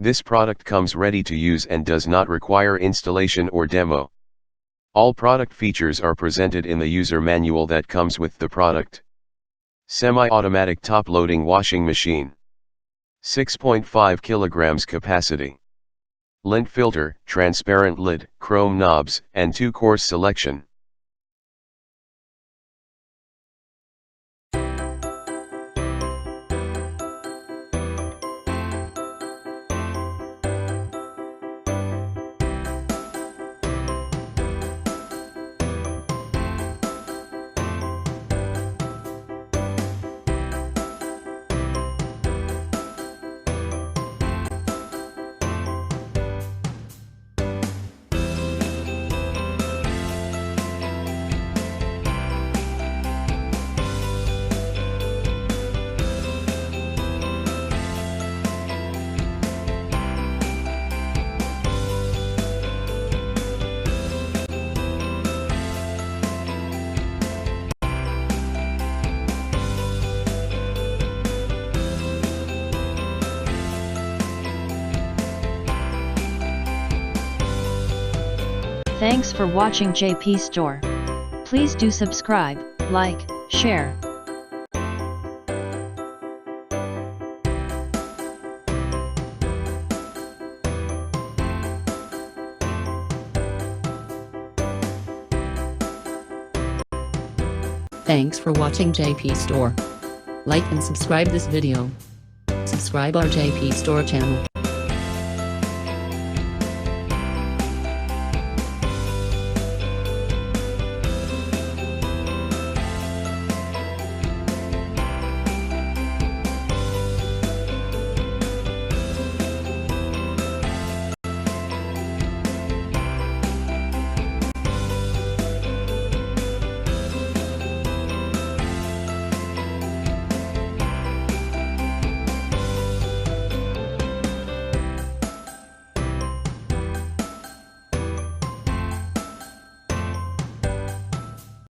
This product comes ready to use and does not require installation or demo. All product features are presented in the user manual that comes with the product. Semi-automatic top-loading washing machine. 6.5 kilograms capacity. Lint filter, transparent lid, chrome knobs, and 2-course selection. Thanks for watching JP Store. Please do subscribe, like, share. Thanks for watching JP Store. Like and subscribe this video. Subscribe our JP Store channel.